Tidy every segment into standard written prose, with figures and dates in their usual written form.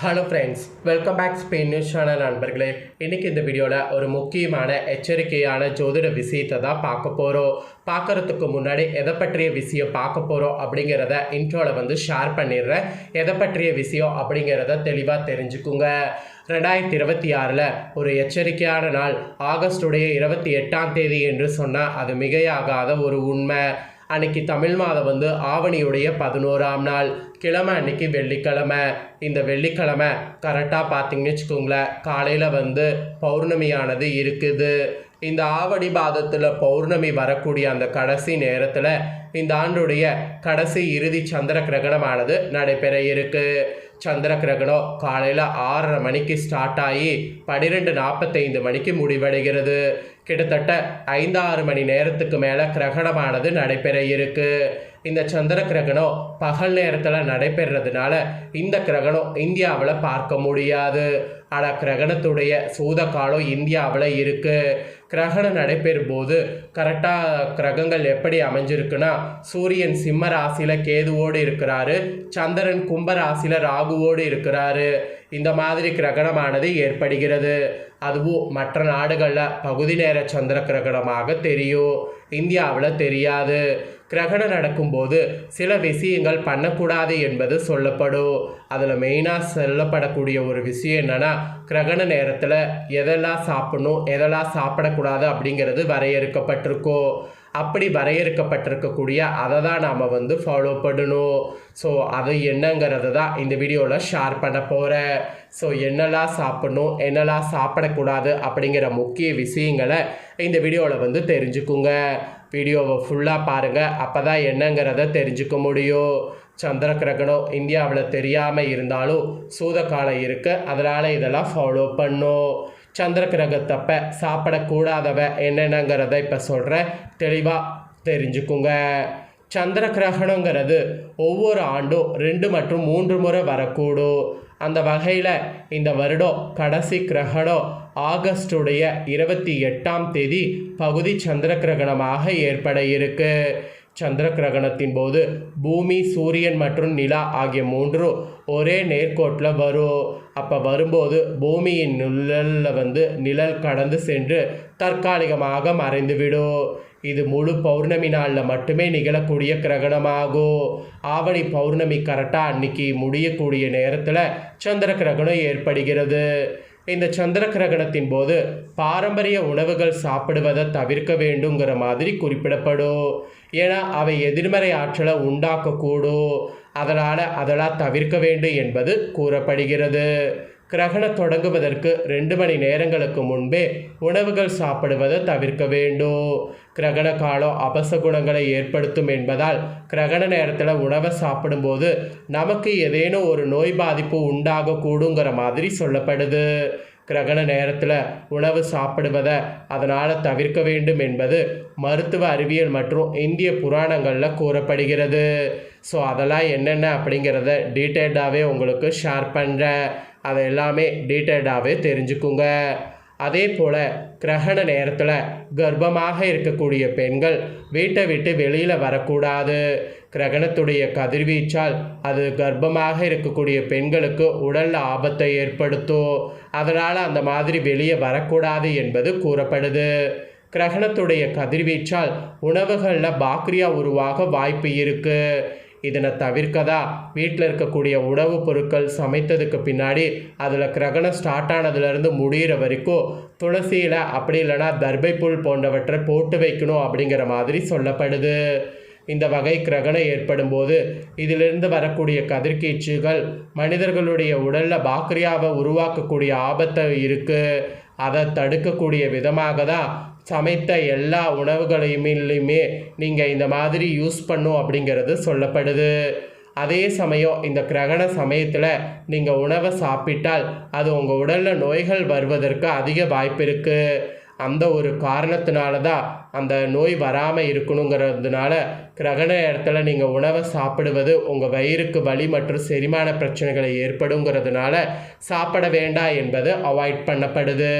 Hello friends, welcome back Spain news channel நண்பர்களே. இன்றைக்கி இந்த வீடியோவில் ஒரு முக்கியமான எச்சரிக்கையான ஜோதிட விஷயத்தை தான் பார்க்க போகிறோம். பார்க்குறதுக்கு முன்னாடி எதை பற்றிய விஷயம் பார்க்க போகிறோம் அப்படிங்கிறத இன்ட்ரோவில் ஷேர் பண்ணிடுறேன். எதை பற்றிய விஷயம் அப்படிங்கிறத தெளிவாக தெரிஞ்சுக்குங்க. 2026 ஒரு எச்சரிக்கையான நாள், ஆகஸ்டுடைய 28ஆம் தேதி என்று சொன்னால் அது மிகையாகாத ஒரு உண்மை. அன்னைக்கு தமிழ் மாதம் ஆவணியுடைய 11ஆம் நாள், கிழமை அன்னைக்கு வெள்ளிக்கிழமை. இந்த வெள்ளிக்கிழமை கரெக்டாக பார்த்தீங்கன்னு வச்சுக்கோங்களேன், காலையில் பௌர்ணமியானது இருக்குது. இந்த ஆவணி மாதத்தில் பௌர்ணமி வரக்கூடிய அந்த கடைசி நேரத்தில் இந்த ஆண்டுடைய கடைசி இறுதி சந்திர கிரகணமானது நடைபெற இருக்கு. சந்திர கிரகணம் காலையில் 6:30 மணிக்கு ஸ்டார்ட் ஆகி 12:45 மணிக்கு முடிவடைகிறது. கிட்டத்தட்ட 5-6 மணி நேரத்துக்கு மேலே கிரகணமானது நடைபெற இருக்கு. இந்த சந்திர கிரகணம் பகல் நேரத்தில் நடைபெறதுனால இந்த கிரகணம் இந்தியாவில் பார்க்க முடியாது. ஆனால் கிரகணத்துடைய சூத காலம் இந்தியாவில் இருக்குது. கிரகணம் நடைபெறும் போது கரெக்டாக கிரகங்கள் எப்படி அமைஞ்சிருக்குன்னா, சூரியன் சிம்ம ராசியில் கேதுவோடு இருக்கிறாரு, சந்திரன் கும்ப ராசியில் ராகுவோடு இருக்கிறாரு. இந்த மாதிரி கிரகணமானது ஏற்படுகிறது. அதுவும் மற்ற நாடுகளில் பகுதி நேர சந்திர கிரகணமாக தெரியும், இந்தியாவில் தெரியாது. கிரகணம் நடக்கும்போது சில விஷயங்கள் பண்ணக்கூடாது என்பது சொல்லப்படும். அதில் மெயினாக சொல்லப்படக்கூடிய ஒரு விஷயம் என்னென்னா, கிரகண நேரத்தில் எதெல்லாம் சாப்பிடணும் எதெல்லாம் சாப்பிடக்கூடாது அப்படிங்கிறது வரையறுக்கப்பட்டிருக்கும். அப்படி வரையறுக்கப்பட்டிருக்கக்கூடிய அதை தான் நாம் ஃபாலோ பண்ணணும். ஸோ அது என்னங்கிறது தான் இந்த வீடியோவில் ஷேர் பண்ண போகிறேன். ஸோ என்னெல்லாம் சாப்பிடணும் என்னெல்லாம் சாப்பிடக்கூடாது அப்படிங்கிற முக்கிய விஷயங்களை இந்த வீடியோவில் தெரிஞ்சுக்குங்க. வீடியோவை ஃபுல்லாக பாருங்கள், அப்போ தான் என்னங்கிறத தெரிஞ்சுக்க முடியும். சந்திர கிரகணம் இந்தியாவில் தெரியாமல் இருந்தாலும் சூதகாலம் இருக்குது, அதனால் இதெல்லாம் ஃபாலோ பண்ணும். சந்திர கிரகத்தப்ப சாப்பிடக்கூடாதவ என்னென்னங்கிறத இப்போ சொல்கிறேன், தெளிவாக தெரிஞ்சுக்குங்க. சந்திர கிரகணங்கிறது ஒவ்வொரு ஆண்டும் 2 மற்றும் 3 முறை வரக்கூடும். அந்த வகையில் இந்த வருடம் கடைசி கிரகணம் ஆகஸ்டுடைய 28ஆம் தேதி பகுதி சந்திர கிரகணமாக ஏற்பட இருக்கு. சந்திர கிரகணத்தின் போது பூமி, சூரியன் மற்றும் நிலா ஆகிய 3 ஒரே நேர்கோட்டில் வரும். அப்போ வரும்போது பூமியின் நிழலில் நிழல் கடந்து சென்று தற்காலிகமாக மறைந்துவிடும். இது முழு பௌர்ணமி நாளில் மட்டுமே நிகழக்கூடிய கிரகணமாகும். ஆவணி பௌர்ணமி கரெக்டாக அன்னைக்கு முடியக்கூடிய நேரத்தில் சந்திர கிரகணம் ஏற்படுகிறது. இந்த சந்திர கிரகணத்தின் போது பாரம்பரிய உணவுகள் சாப்பிடுவதை தவிர்க்க வேண்டுங்கிற மாதிரி குறிப்பிடப்படும். ஏன்னா அவை எதிர்மறை ஆற்றலை உண்டாக்கக்கூடும். அதெல்லாம் தவிர்க்க வேண்டும் என்பது கூறப்படுகிறது. கிரகணம் தொடங்குவதற்கு 2 மணி நேரங்களுக்கு முன்பே உணவுகள் சாப்பிடுவதை தவிர்க்க வேண்டும். கிரகண காலம் அபசகுணங்களை ஏற்படுத்தும் என்பதால் கிரகண நேரத்தில் உணவை சாப்பிடும்போது நமக்கு ஏதேனும் ஒரு நோய் பாதிப்பு உண்டாகக்கூடுங்கிற மாதிரி சொல்லப்படுது. கிரகண நேரத்தில் உணவு சாப்பிடுவதை அதனால் தவிர்க்க வேண்டும் என்பது மருத்துவ அறிவியல் மற்றும் இந்திய புராணங்களில் கூறப்படுகிறது. ஸோ அதெல்லாம் என்னென்ன அப்படிங்கிறத டீட்டெயில்டாகவே உங்களுக்கு ஷேர் பண்ணுறேன். அதை எல்லாமே டீட்டெயில்டாகவே தெரிஞ்சுக்குங்க. அதே போல் கிரகண நேரத்தில் கர்ப்பமாக இருக்கக்கூடிய பெண்கள் வீட்டை விட்டு வெளியில் வரக்கூடாது. கிரகணத்துடைய கதிர்வீச்சால் அது கர்ப்பமாக இருக்கக்கூடிய பெண்களுக்கு உடல் ஆபத்தை ஏற்படுத்தும். அதனால் அந்த மாதிரி வெளியே வரக்கூடாது என்பது கூறப்படுது. கிரகணத்துடைய கதிர்வீச்சால் உணவுகளில் பாக்டீரியா உருவாக வாய்ப்பு இருக்குது. இதனை தவிர்க்கதா வீட்டில் இருக்கக்கூடிய உணவுப் பொருட்கள் சமைத்ததுக்கு பின்னாடி அதில் கிரகணம் ஸ்டார்ட் ஆனதுலேருந்து முடிகிற வரைக்கும் துளசியில் அப்படி இல்லைனா தர்பைப்புல் போன்றவற்றை போட்டு வைக்கணும் அப்படிங்கிற மாதிரி சொல்லப்படுது. இந்த வகை கிரகணம் ஏற்படும் போது இதிலிருந்து வரக்கூடிய கதிர்கீச்சுகள் மனிதர்களுடைய உடலில் பாக்டீரியாவை உருவாக்கக்கூடிய ஆபத்தை இருக்குது. அதை தடுக்கக்கூடிய விதமாக தான் சமைத்த எல்லா உணவுகளையுமே நீங்கள் இந்த மாதிரி யூஸ் பண்ணும் அப்படிங்கிறது சொல்லப்படுது. அதே சமயம் இந்த கிரகண சமயத்தில் நீங்கள் உணவை சாப்பிட்டால் அது உங்கள் உடலில் நோய்கள் வருவதற்கு அதிக வாய்ப்பு இருக்குது. அந்த ஒரு காரணத்தினால தான் அந்த நோய் வராமல் இருக்கணுங்கிறதுனால கிரகண இடத்துல நீங்கள் உணவை சாப்பிடுவது உங்கள் வயிறுக்கு வலி மற்றும் செரிமான பிரச்சனைகளை ஏற்படுங்கிறதுனால சாப்பிட வேண்டாம் என்பது அவாய்ட் பண்ணப்படுது.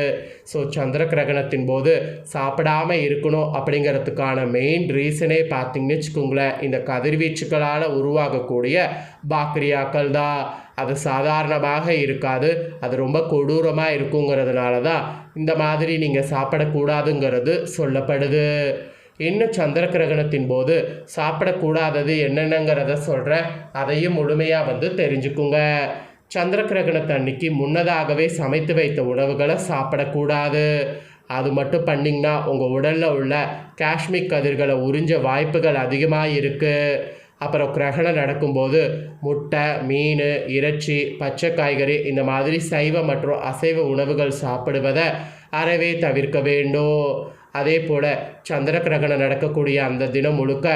ஸோ சந்திர கிரகணத்தின் போது சாப்பிடாமல் இருக்கணும் அப்படிங்கிறதுக்கான மெயின் ரீசனே பார்த்தீங்கன்னு வச்சுக்கோங்களேன், இந்த கதிர்வீச்சுக்களால் உருவாகக்கூடிய பாக்டீரியாக்கள் தான். அது சாதாரணமாக இருக்காது, அது ரொம்ப கொடூரமாக இருக்குங்கிறதுனால தான் இந்த மாதிரி நீங்கள் சாப்பிடக்கூடாதுங்கிறது சொல்லப்படுது. இன்னும் சந்திர கிரகணத்தின் போது சாப்பிடக்கூடாதது என்னென்னங்கிறத சொல்கிறேன், அதையும் முழுமையாக தெரிஞ்சுக்குங்க. சந்திர கிரகணத்தை அன்னைக்கு முன்னதாகவே சமைத்து வைத்த உணவுகளை சாப்பிடக்கூடாது. அது மட்டும் பண்ணிங்கன்னா உங்கள் உடலில் உள்ள காஷ்மீர் கதிர்களை உறிஞ்ச வாய்ப்புகள் அதிகமாக இருக்குது. அப்புறம் கிரகணம் நடக்கும்போது முட்டை, மீன், இறைச்சி, பச்சை காய்கறி இந்த மாதிரி சைவ மற்றும் அசைவ உணவுகள் சாப்பிடுவதை அறவே தவிர்க்க வேண்டும். அதே போல் சந்திர கிரகணம் நடக்கக்கூடிய அந்த தினம் முழுக்க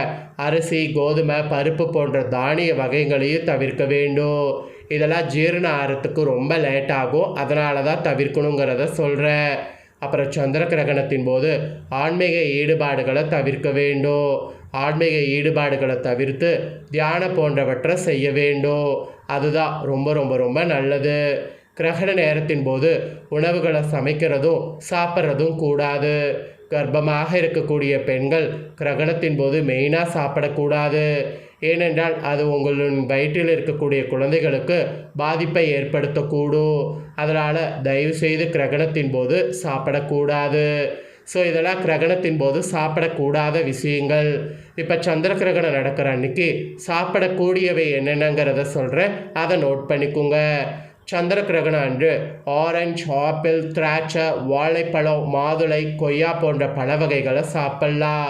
அரிசி, கோதுமை, பருப்பு போன்ற தானிய வகைகளையும் தவிர்க்க வேண்டும். இதெல்லாம் ஜீரண ஆகிறதுக்கு ரொம்ப லேட் ஆகும், அதனால தான் தவிர்க்கணுங்கிறத சொல்கிறேன். அப்புறம் சந்திர கிரகணத்தின் போது ஆன்மீக ஈடுபாடுகளை தவிர்க்க வேண்டும். ஆன்மீக ஈடுபாடுகளை தவிர்த்து தியானம் போன்றவற்றை செய்ய வேண்டும். அதுதான் ரொம்ப ரொம்ப ரொம்ப நல்லது. கிரகண நேரத்தின் போது உணவுகளை சமைக்கிறதும் சாப்பிட்றதும் கூடாது. கர்ப்பமாக இருக்கக்கூடிய பெண்கள் கிரகணத்தின் போது மெயினாக சாப்பிடக்கூடாது. ஏனென்றால் அது உங்களின் வயிற்றில் இருக்கக்கூடிய குழந்தைகளுக்கு பாதிப்பை ஏற்படுத்தக்கூடும். அதனால் தயவுசெய்து கிரகணத்தின் போது சாப்பிடக்கூடாது. ஸோ இதெல்லாம் கிரகணத்தின் போது சாப்பிடக்கூடாத விஷயங்கள். இப்போ சந்திர கிரகணம் நடக்கிற அன்னைக்கு சாப்பிடக்கூடியவை என்னென்னங்கிறத சொல்கிறேன், அதை நோட் பண்ணிக்கோங்க. சந்திர கிரகணம் அன்று ஆரஞ்சு, ஆப்பிள், திராட்சை, வாழைப்பழம், மாதுளை, கொய்யா போன்ற பழ வகைகளை சாப்பிட்லாம்.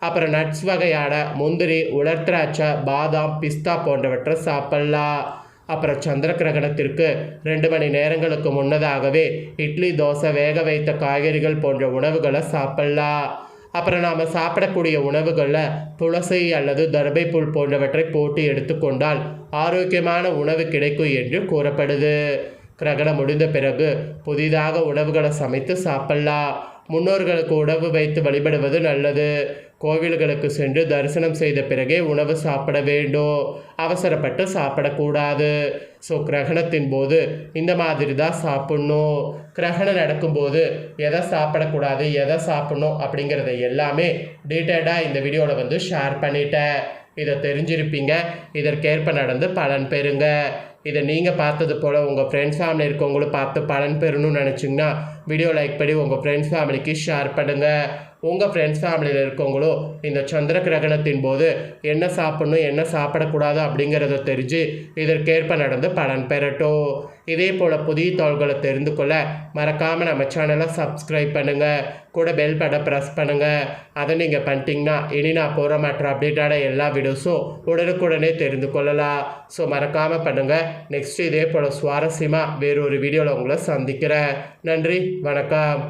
அப்புறம் நட்ஸ் வகையான முந்திரி, உலர் திராட்சை, பாதாம், பிஸ்தா போன்றவற்றை சாப்பிட்லாம். அப்புறம் சந்திர கிரகணத்திற்கு 2 மணி நேரங்களுக்கு முன்னதாகவே இட்லி, தோசை, வேக வைத்த காய்கறிகள் போன்ற உணவுகளை சாப்பிட்லாம். அப்புறம் நாம் சாப்பிடக்கூடிய உணவுகளில் துளசி அல்லது தர்பைப்புல் போன்றவற்றை போட்டு எடுத்துக்கொண்டால் ஆரோக்கியமான உணவு கிடைக்கும் என்று கூறப்படுது. கிரகணம் முடிந்த பிறகு புதிதாக உணவுகளை சமைத்து சாப்பிட்லாம். முன்னோர்களுக்கு உணவு வைத்து வழிபடுவது நல்லது. கோவில்களுக்கு சென்று தரிசனம் செய்த பிறகே உணவு சாப்பிட வேண்டும், அவசரப்பட்டு சாப்பிடக்கூடாது. ஸோ கிரகணத்தின் போது இந்த மாதிரி தான் சாப்பிட்ணும். கிரகணம் நடக்கும்போது எதை சாப்பிடக்கூடாது, எதை சாப்பிட்ணும் அப்படிங்கிறத எல்லாமே டீட்டெயில்டாக இந்த வீடியோவில் ஷேர் பண்ணிட்டேன். இதை தெரிஞ்சிருப்பீங்க. இதற்கேற்ப நடந்து பலன் பெறுங்க. இதை நீங்கள் பார்த்தது போல் உங்கள் ஃப்ரெண்ட்ஸ் ஃபேமிலி இருக்கவங்களும் பார்த்து பலன் பெறணும்னு நினச்சிங்கன்னா வீடியோ லைக் பண்ணி உங்கள் ஃப்ரெண்ட்ஸ் ஃபேமிலிக்கு ஷேர் பண்ணுங்கள். உங்கள் ஃப்ரெண்ட்ஸ் ஃபேமிலியில் இருக்கவங்களும் இந்த சந்திர கிரகணத்தின் போது என்ன சாப்பிட்ணும், என்ன சாப்பிடக்கூடாது அப்படிங்கிறத தெரிஞ்சு இதற்கேற்ப நடந்து பலன் பெறட்டும். இதே போல் புதிய தகவல்களை தெரிந்து கொள்ள மறக்காமல் நம்ம சேனலை சப்ஸ்கிரைப் பண்ணுங்கள், கூட பெல் பட்டனை ப்ரெஸ் பண்ணுங்கள். அதை நீங்கள் பண்ணிட்டீங்கன்னா இனி நான் போகிற மற்ற அப்டேட்டான எல்லா வீடியோஸும் உடனுக்குடனே தெரிந்து கொள்ளலாம். ஸோ மறக்காமல் பண்ணுங்கள். நெக்ஸ்ட்டு இதே போல் சுவாரஸ்யமாக வேறொரு வீடியோவில் உங்களை சந்திக்கிறேன். நன்றி, வணக்கம்.